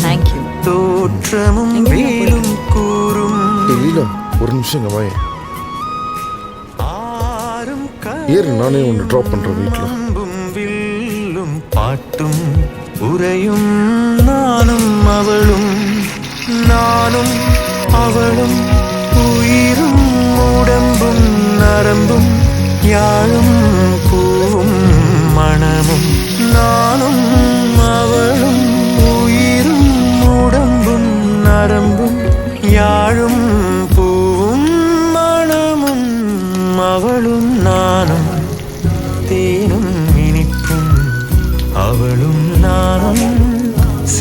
Thank you. தோற்றமும் வேலும் கூறும் லீலா ஒரு நிமிஷம் வாய் ஏறு, நானே ஒன்று ட்ராப் பண்ணுறேன் வீட்டில். வில்லும் பாட்டும் உரையும் நானும் அவளும் உயிரும் உடம்பும் நரம்பும் யாழும்